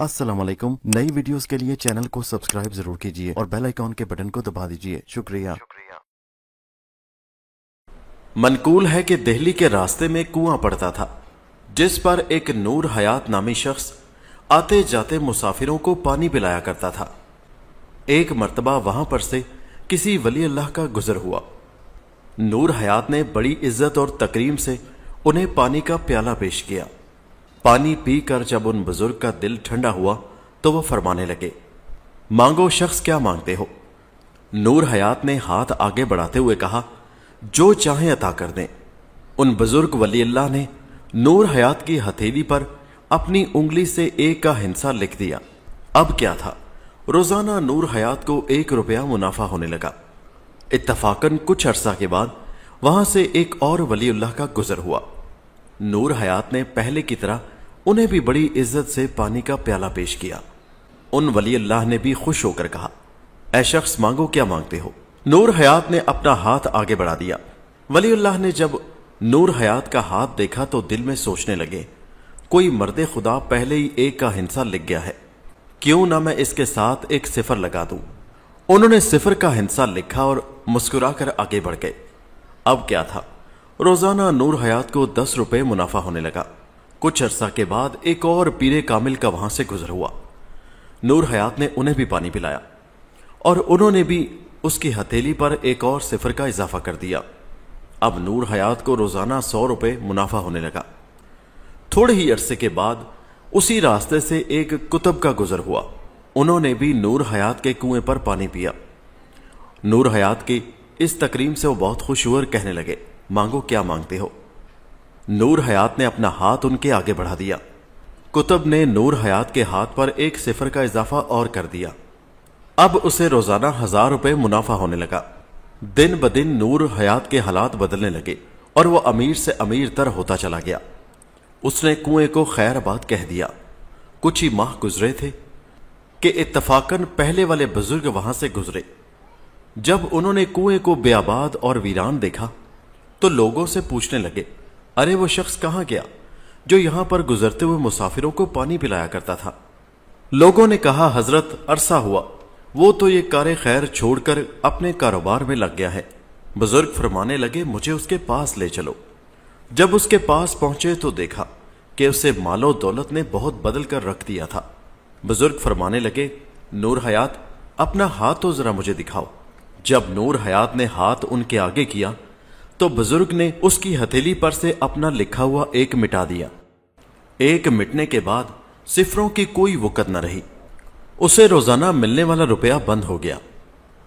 अस्सलाम वालेकुम। नई वीडियोस के लिए चैनल को सब्सक्राइब जरूर कीजिए और बेल आइकॉन के बटन को दबा दीजिए। शुक्रिया। मनकूल है कि दिल्ली के रास्ते में कुआं पड़ता था जिस पर एक नूर हयात नामी शख्स आते जाते मुसाफिरों को पानी पिलाया करता था। एक मर्तबा वहां पर से किसी वली अल्लाह का गुजर हुआ। नूर हयात ने बड़ी इज्जत और तकरीम से उन्हें पानी का प्याला पेश किया। पानी पीकर जब उन बुजुर्ग का दिल ठंडा हुआ तो वह फरमाने लगे, मांगो शख्स क्या मांगते हो। नूर हयात ने हाथ आगे बढ़ाते हुए कहा, जो चाहे अता कर दें। उन बुजुर्ग वली अल्लाह ने नूर हयात की हथेली पर अपनी उंगली से एक का हिस्सा लिख दिया। अब क्या था, रोजाना नूर हयात को 1 रुपया मुनाफा होने लगा। इत्तफाकन कुछ अरसा के बाद वहां से एक और वली अल्लाह का गुजर हुआ। नूर हयात ने पहले की तरह उन्हें भी बड़ी इज्जत से पानी का प्याला पेश किया। उन वली अल्लाह ने भी खुश होकर कहा, ऐ शख्स मांगो क्या मांगते हो। नूर हयात ने अपना हाथ आगे बढ़ा दिया। वली अल्लाह ने जब नूर हयात का हाथ देखा तो दिल में सोचने लगे, कोई मर्दे खुदा पहले ही 1 का हिस्सा लिख गया है, क्यों ना मैं इसके साथ एक सिफर लगा दूं। उन्होंने सिफर का हिस्सा लिखा और मुस्कुराकर आगे बढ़ गए। अब क्या था, रोजाना नूर हयात को 10 रुपए मुनाफा होने लगा। कुछ अरसा के बाद एक और पीरे कामिल का वहां से गुजर हुआ। नूर हयात ने उन्हें भी पानी पिलाया और उन्होंने भी उसकी हथेली पर एक और सिफर का इजाफा कर दिया। अब नूर हयात को रोजाना 100 रुपए मुनाफा होने लगा। थोड़े ही अरसे के बाद उसी रास्ते से एक कुतुब का गुजर हुआ। उन्होंने भी नूर हयात के कुएं पर पानी पिया। नूर हयात की इस तकरीम से वो बहुत खुश हुए और कहने लगे, मांगो क्या मांगते हो। नूर हयात ने अपना हाथ उनके आगे बढ़ा दिया। कुतुब ने नूर हयात के हाथ पर एक सिफर का इजाफा और कर दिया। अब उसे रोजाना 1000 रुपए मुनाफा होने लगा। दिन ब दिन नूर हयात के हालात बदलने लगे और वह अमीर से अमीर तर होता चला गया। उसने कुएं को खैराबाद कह दिया। कुछ ही माह गुजरे थे कि इत्तफाकन पहले वाले बुजुर्ग वहां से गुजरे। जब उन्होंने कुएं को बेआबाद और वीरान देखा तो लोगों से पूछने लगे, अरे वो शख्स कहां गया जो यहां पर गुजरते हुए मुसाफिरों को पानी पिलाया करता था। लोगों ने कहा, हजरत अरसा हुआ, वो तो ये कारे खैर छोड़कर अपने कारोबार में लग गया है। बुजुर्ग फरमाने लगे, मुझे उसके पास ले चलो। जब उसके पास पहुंचे तो देखा कि उसे मालो दौलत ने बहुत बदल कर रख दिया था। बुजुर्ग फरमाने लगे, नूर हयात अपना हाथ तो जरा मुझे दिखाओ। जब नूर हयात ने हाथ उनके आगे किया तो बुजुर्ग ने उसकी हथेली पर से अपना लिखा हुआ 1 मिटा दिया। 1 मिटने के बाद सिफरों की कोई वक़्त न रही। उसे रोजाना मिलने वाला रुपया बंद हो गया,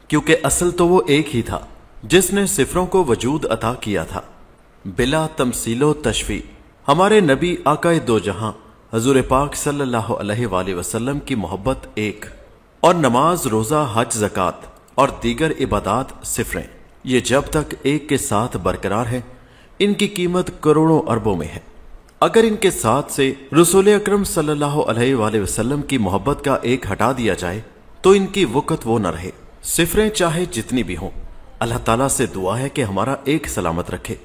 क्योंकि असल तो वो एक ही था जिसने सिफरों को वजूद अता किया था। बिला तमसीलो तशफी हमारे नबी आकाए दो जहां हजूर पाक सल्लल्लाहु अलैहि वसल्लम की मोहब्बत एक, और नमाज, रोजा, हज, ज़कात और दीगर इबादात सिफरें, ये जब तक एक के साथ बरकरार है इनकी कीमत करोड़ों अरबों में है। अगर इनके साथ से रसूल अकरम सल्लल्लाहु अलैहि वसल्लम की मोहब्बत का एक हटा दिया जाए तो इनकी वक़्त वो न रहे। सिफरें चाहे जितनी भी हों, अल्लाह ताला से दुआ है कि हमारा एक सलामत रखे।